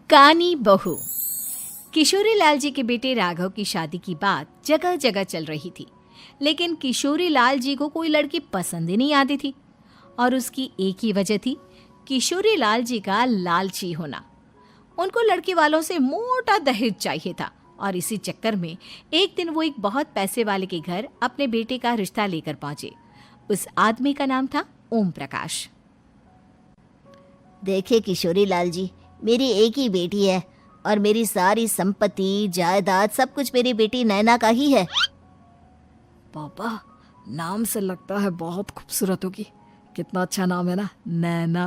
कानी बहू। किशोरी लाल जी के बेटे राघव की शादी की बात जगह जगह चल रही थी, लेकिन किशोरी लाल जी को कोई लड़की पसंद ही नहीं आती थी। और उसकी एक ही वजह थी, किशोरी लाल जी का लालची होना। उनको लड़की वालों से मोटा दहेज चाहिए था और इसी चक्कर में एक दिन वो एक बहुत पैसे वाले के घर अपने बेटे का रिश्ता लेकर पहुंचे। उस आदमी का नाम था ओम प्रकाश। देखिए किशोरी लाल जी, मेरी एक ही बेटी है और मेरी सारी संपत्ति जायदाद सब कुछ मेरी बेटी नैना का ही है। पापा, नाम से लगता है बहुत खूबसूरत होगी। कितना अच्छा नाम है ना, नैना।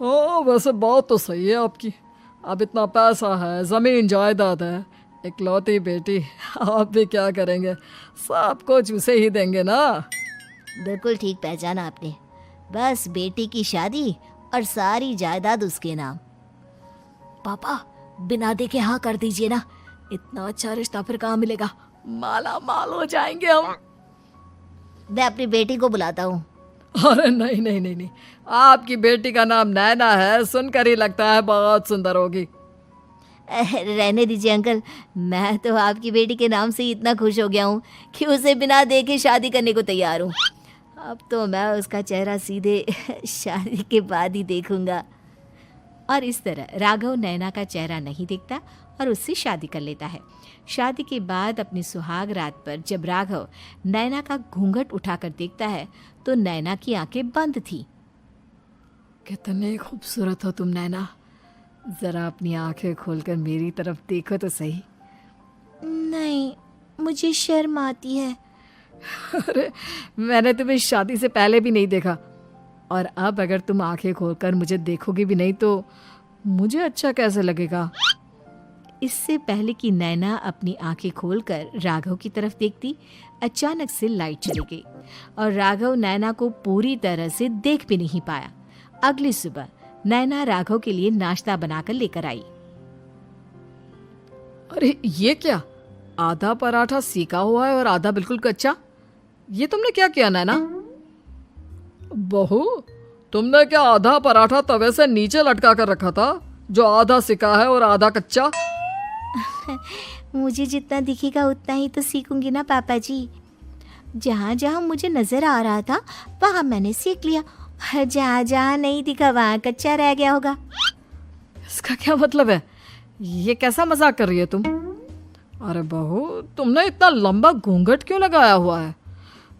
ओ, वैसे बात तो सही है आपकी। अब इतना पैसा है, जमीन जायदाद है, इकलौती बेटी, आप भी क्या करेंगे? सब कुछ उसे ही देंगे ना। बिल्कुल ठीक पहचाना आपने। बस बेटी की शादी और सारी जायदाद उसके नाम। पापा, बिना देखे हाँ कर दीजिए ना। इतना अच्छा रिश्ता फिर कहाँ मिलेगा? माला माल हो जाएंगे हम। मैं अपनी बेटी को बुलाता हूँ। अरे नहीं नहीं नहीं नहीं, आपकी बेटी का नाम नैना है, सुनकर ही लगता है बहुत सुंदर होगी। रहने दीजिए अंकल, मैं तो आपकी बेटी के नाम से ही इतना खुश हो गया हूँ कि उसे बिना देखे शादी करने को तैयार हूँ। अब तो मैं उसका चेहरा सीधे शादी के बाद ही देखूंगा। और इस तरह राघव नैना का चेहरा नहीं देखता और उससे शादी कर लेता है। शादी के बाद अपनी सुहाग रात पर जब राघव नैना का घूंघट उठाकर देखता है तो नैना की आंखें बंद थी। कितनी खूबसूरत हो तुम नैना, जरा अपनी आंखें खोलकर मेरी तरफ देखो तो सही। नहीं, मुझे शर्म आती है। अरे, मैंने तुम्हें शादी से पहले भी नहीं देखा, और अब अगर तुम आंखें खोलकर मुझे देखोगी भी नहीं तो मुझे अच्छा कैसे लगेगा? इससे पहले कि नैना अपनी आंखें खोलकर राघव की तरफ देखती, अचानक से लाइट चली गई और राघव नैना को पूरी तरह से देख भी नहीं पाया। अगली सुबह नैना राघव के लिए नाश्ता बनाकर लेकर आई। अरे ये क्या, आधा पराठा सीका हुआ है और आधा बिल्कुल कच्चा। ये तुमने क्या किया नैना? बहू, तुमने क्या आधा पराठा तवे से नीचे लटका कर रखा था, जो आधा सिका है और आधा कच्चा? मुझे जितना दिखेगा उतना ही तो सीखूंगी ना पापा जी। जहाँ जहाँ मुझे नजर आ रहा था वहाँ मैंने सीख लिया, जहाँ जहाँ नहीं दिखा वहाँ कच्चा रह गया होगा। इसका क्या मतलब है? ये कैसा मजाक कर रही है तुम? अरे बहू, तुमने इतना लंबा घूंघट क्यों लगाया हुआ है?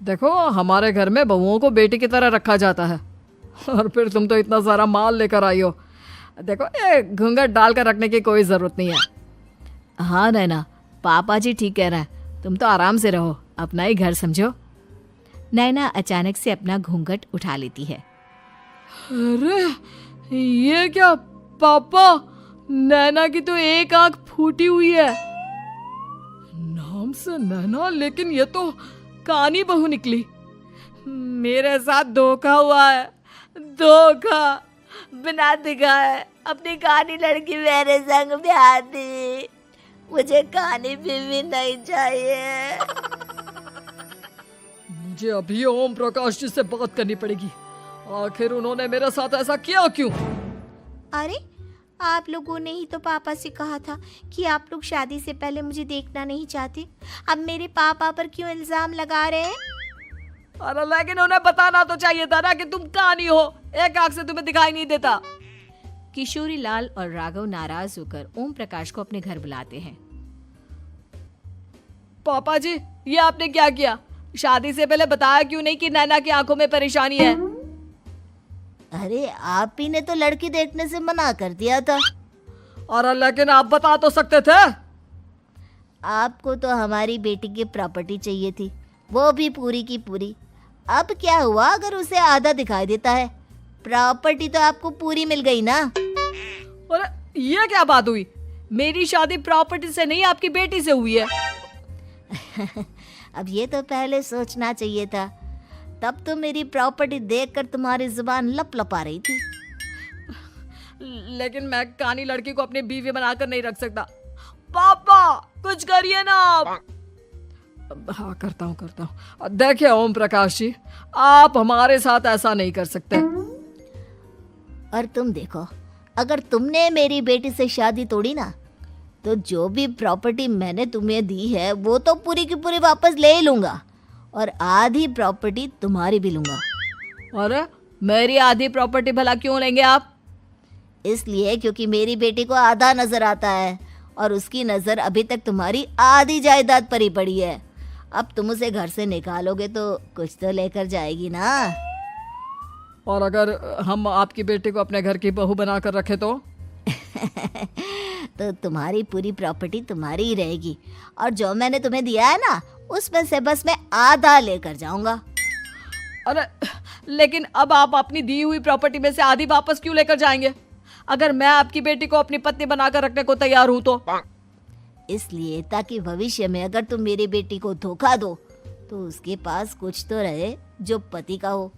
देखो, हमारे घर में बहुओं को बेटी की तरह रखा जाता है, और फिर तुम तो इतना सारा माल लेकर आई हो। देखो, ये घूंघट डालकर रखने की कोई ज़रूरत नहीं है। हाँ नैना, पापा जी ठीक कह रहे हैं, तुम तो आराम से रहो, अपना ही घर समझो। नैना अचानक से अपना घूंघट उठा लेती है। अरे ये क्या पापा, नैना की तो एक आंख फूटी हुई है। नाम से नैना, लेकिन ये तो कानी बहू निकली। मेरे साथ धोखा हुआ है, धोखा। बिना दिखाए अपनी कानी लड़की मेरे संग ब्याह दी। मुझे कानी बीवी नहीं चाहिए। मुझे अभी ओम प्रकाश जी से बात करनी पड़ेगी। आखिर उन्होंने मेरे साथ ऐसा किया क्यों? अरे, आप लोगों ने ही तो पापा से कहा था कि आप लोग शादी से पहले मुझे देखना नहीं चाहते। अब मेरे पापा पर क्यों इल्जाम लगा रहे हैं? अरे लेकिन उन्हें बताना तो चाहिए था ना कि तुम कानी हो, एक आंख से तुम्हें दिखाई नहीं देता। किशोरी लाल और राघव नाराज होकर ओम प्रकाश को अपने घर बुलाते हैं। पापा जी, ये आपने क्या किया? शादी से पहले बताया क्यों नहीं कि नैना की आंखों में परेशानी है? अरे, आप ही ने तो लड़की देखने से मना कर दिया था। और लेकिन आप बता तो सकते थे। आपको तो हमारी बेटी की प्रॉपर्टी चाहिए थी, वो भी पूरी की पूरी। अब क्या हुआ अगर उसे आधा दिखाई देता है? प्रॉपर्टी तो आपको पूरी मिल गई ना। अरे ये क्या बात हुई? मेरी शादी प्रॉपर्टी से नहीं, आपकी बेटी से हुई है। अब ये तो पहले सोचना चाहिए था, तब तो मेरी प्रॉपर्टी देखकर तुम्हारी जुबान लप लप आ रही थी। लेकिन मैं कानी लड़की को अपनी बीवी बनाकर नहीं रख सकता। पापा, कुछ करिए ना आप। हाँ, करता हूँ। देखिए ओम प्रकाश जी, आप हमारे साथ ऐसा नहीं कर सकते। और तुम देखो, अगर तुमने मेरी बेटी से शादी तोड़ी ना, तो जो भी प्रॉपर्टी मैंने तुम्हें दी है वो तो पूरी की पूरी वापस ले ही लूँगा, और आधी प्रॉपर्टी तुम्हारी भी लूँगा। अरे मेरी आधी प्रॉपर्टी भला क्यों लेंगे आप? इसलिए क्योंकि मेरी बेटी को आधा नजर आता है और उसकी नज़र अभी तक तुम्हारी आधी जायदाद पर ही पड़ी है। अब तुम उसे घर से निकालोगे तो कुछ तो लेकर जाएगी ना। और अगर हम आपकी बेटी को अपने घर की बहू बना कर रखे तो? तो तुम्हारी पूरी प्रॉपर्टी तुम्हारी ही रहेगी, और जो मैंने तुम्हें दिया है ना, उसमें से बस मैं आधा लेकर जाऊंगा। अरे लेकिन अब आप अपनी दी हुई प्रॉपर्टी में से आधी वापस क्यों लेकर जाएंगे? अगर मैं आपकी बेटी को अपनी पत्नी बनाकर रखने को तैयार हूं तो? इसलिए ताकि भविष्य में अगर तुम मेरी बेटी को धोखा दो तो उसके पास कुछ तो रहे जो पति का हो।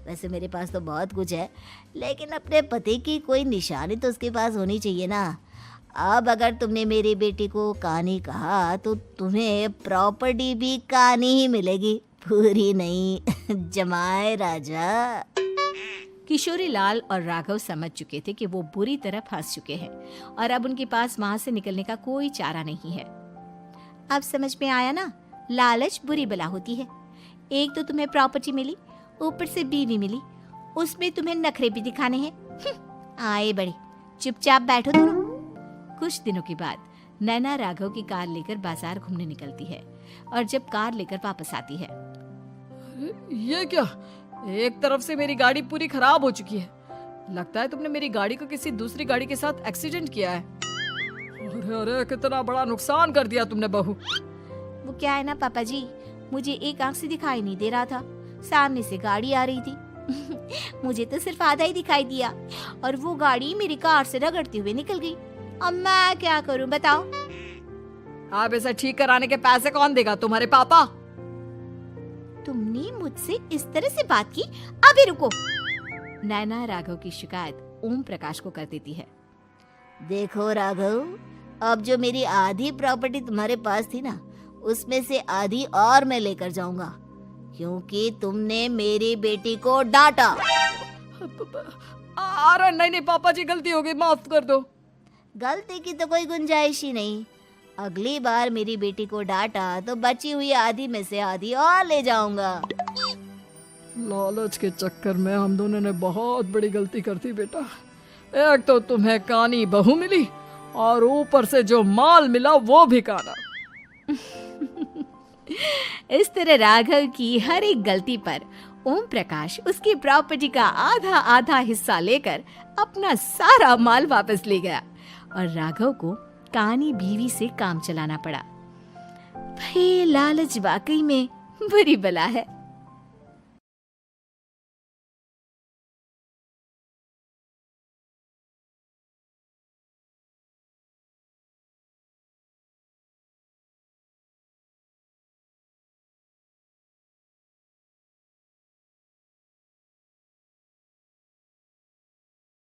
वैसे मेरे पास तो बहुत कुछ है, लेकिन अपने पति की कोई निशानी तो उसके पास होनी चाहिए ना। अब अगर तुमने मेरी बेटी को कानी कहा तो तुम्हें प्रॉपर्टी भी कानी ही मिलेगी, पूरी नहीं। जमाए राजा। किशोरी लाल और राघव समझ चुके थे कि वो बुरी तरह फंस चुके हैं और अब उनके पास वहां से निकलने का कोई चारा नहीं है। अब समझ में आया ना, लालच बुरी बला होती है। एक तो तुम्हें प्रॉपर्टी मिली, ऊपर से बीवी मिली, उसमें तुम्हें नखरे भी दिखाने हैं। आए बड़े, चुपचाप बैठो दोनों। कुछ दिनों के बाद नैना राघव की कार लेकर बाजार घूमने निकलती है और जब कार लेकर वापस आती है, ये क्या? एक तरफ से मेरी गाड़ी पूरी खराब हो चुकी है। लगता है तुमने मेरी गाड़ी को किसी दूसरी गाड़ी के साथ एक्सीडेंट किया है। अरे अरे कितना बड़ा नुकसान कर दिया तुमने बहू। वो क्या है ना पापा जी, मुझे एक आंख से दिखाई नहीं दे रहा था, सामने से गाड़ी आ रही थी। मुझे तो सिर्फ आधा ही दिखाई दिया और वो गाड़ी मेरी कार से रगड़ते हुए निकल गई। अब मैं क्या करूं बताओ? आप इसे ठीक कराने के पैसे कौन देगा? तुम्हारे पापा? तुमने मुझसे इस तरह से बात की? अभी रुको। नैना राघव की शिकायत ओम प्रकाश को कर देती है। देखो राघव, अब जो मेरी आधी प्रॉपर्टी तुम्हारे पास थी ना, उसमें से आधी और मैं लेकर जाऊंगा, क्योंकि तुमने मेरी बेटी को डांटा। अरे नहीं नहीं पापा जी, गलती हो गई, माफ कर दो। गलती की तो कोई गुंजाइश ही नहीं। अगली बार मेरी बेटी को डांटा तो बची हुई आधी में से आधी और ले जाऊंगा। लालच के चक्कर में हम दोनों ने बहुत बड़ी गलती कर दी बेटा। एक तो तुम्हें कानी बहू मिली और ऊपर से जो माल मिला वो भी काना। इस तरह राघव की हर एक गलती पर ओम प्रकाश उसकी प्रॉपर्टी का आधा आधा हिस्सा लेकर अपना सारा माल वापस ले गया और राघव को कानी बीवी से काम चलाना पड़ा। भाई लालच वाकई में बुरी बला है।